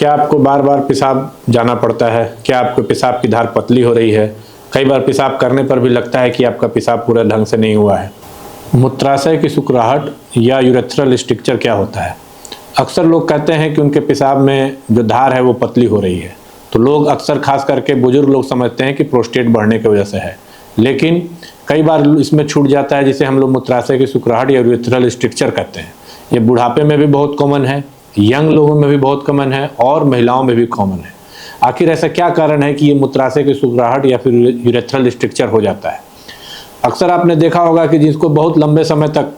क्या आपको बार बार पेशाब जाना पड़ता है? क्या आपको पेशाब की धार पतली हो रही है? कई बार पेशाब करने पर भी लगता है कि आपका पेशाब पूरा ढंग से नहीं हुआ है। मूत्राशय की सिकुड़ाहट या यूरेथ्रल स्ट्रक्चर क्या होता है? अक्सर लोग कहते हैं कि उनके पेशाब में जो धार है वो पतली हो रही है, तो लोग अक्सर खास करके बुजुर्ग लोग समझते हैं कि प्रोस्टेट बढ़ने की वजह से है, लेकिन कई बार इसमें छूट जाता है, जिसे हम लोग मूत्राशय की सिकुड़ाहट या यूरेथ्रल स्ट्रक्चर कहते हैं। ये बुढ़ापे में भी बहुत कॉमन है, यंग लोगों में भी बहुत कॉमन है और महिलाओं में भी कॉमन है। आखिर ऐसा क्या कारण है कि ये मूत्राशय की सिकुड़ाहट या फिर यूरेथ्रल स्ट्रक्चर हो जाता है? अक्सर आपने देखा होगा कि जिसको बहुत लंबे समय तक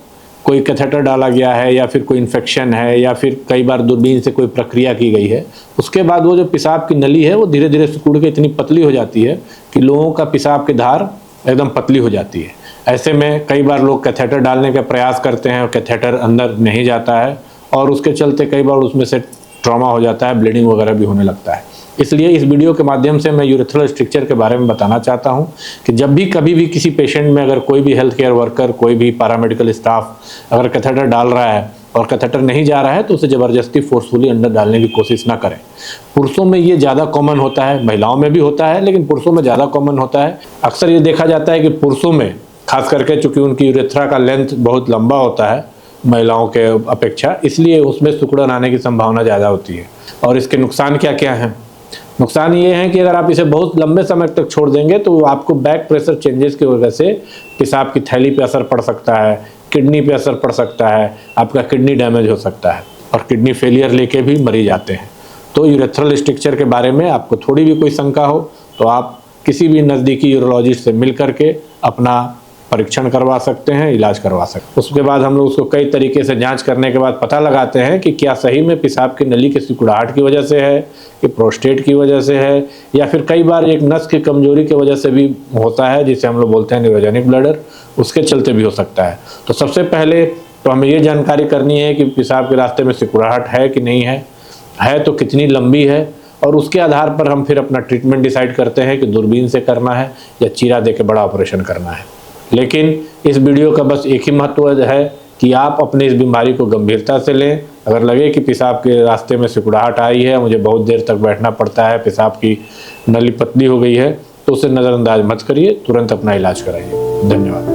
कोई कैथेटर डाला गया है या फिर कोई इन्फेक्शन है या फिर कई बार दूरबीन से कोई प्रक्रिया की गई है, उसके बाद वो जो पेशाब की नली है वो धीरे धीरे सिकुड़ के इतनी पतली हो जाती है कि लोगों का पेशाब की धार एकदम पतली हो जाती है। ऐसे में कई बार लोग कैथेटर डालने का प्रयास करते हैं और कैथेटर अंदर नहीं जाता है और उसके चलते कई बार उसमें से ट्रॉमा हो जाता है, ब्लीडिंग वगैरह भी होने लगता है। इसलिए इस वीडियो के माध्यम से मैं यूरेथ्रल स्ट्रक्चर के बारे में बताना चाहता हूं कि जब भी कभी भी किसी पेशेंट में अगर कोई भी हेल्थ केयर वर्कर, कोई भी पैरामेडिकल स्टाफ अगर कैथेटर डाल रहा है और कैथेटर नहीं जा रहा है तो उसे ज़बरदस्ती फोर्सफुली अंदर डालने की कोशिश ना करें। पुरुषों में ये ज़्यादा कॉमन होता है, महिलाओं में भी होता है, लेकिन पुरुषों में ज़्यादा कॉमन होता है। अक्सर ये देखा जाता है कि पुरुषों में खास करके चूँकि उनकी यूरेथ्रा का लेंथ बहुत लंबा होता है महिलाओं के अपेक्षा, इसलिए उसमें सिकुड़न आने की संभावना ज़्यादा होती है। और इसके नुकसान क्या क्या हैं? नुकसान ये है कि अगर आप इसे बहुत लंबे समय तक छोड़ देंगे तो आपको बैक प्रेशर चेंजेस की वजह से पेशाब की थैली पे असर पड़ सकता है, किडनी पे असर पड़ सकता है, आपका किडनी डैमेज हो सकता है और किडनी फेलियर लेके भी मरीज आते हैं। तो यूरेथ्रल स्ट्रक्चर के बारे में आपको थोड़ी भी कोई शंका हो तो आप किसी भी नज़दीकी यूरोलॉजिस्ट से मिल करके अपना परीक्षण करवा सकते हैं, इलाज करवा सकते हैं। उसके बाद हम लोग उसको कई तरीके से जांच करने के बाद पता लगाते हैं कि क्या सही में पेशाब की नली की सिकुड़ाहट की वजह से है, कि प्रोस्टेट की वजह से है, या फिर कई बार एक नस की कमजोरी की वजह से भी होता है, जिसे हम लोग बोलते हैं न्यूरोजेनिक ब्लडर, उसके चलते भी हो सकता है। तो सबसे पहले तो हमें ये जानकारी करनी है कि पेशाब के रास्ते में सिकुड़ाहट है कि नहीं है तो कितनी लंबी है, और उसके आधार पर हम फिर अपना ट्रीटमेंट डिसाइड करते हैं कि दूरबीन से करना है या चीरा दे के बड़ा ऑपरेशन करना है। लेकिन इस वीडियो का बस एक ही महत्व है कि आप अपने इस बीमारी को गंभीरता से लें। अगर लगे कि पेशाब के रास्ते में सिकुड़ाहट आई है, मुझे बहुत देर तक बैठना पड़ता है, पेशाब की नली पतली हो गई है, तो उसे नज़रअंदाज मत करिए, तुरंत अपना इलाज कराइए। धन्यवाद।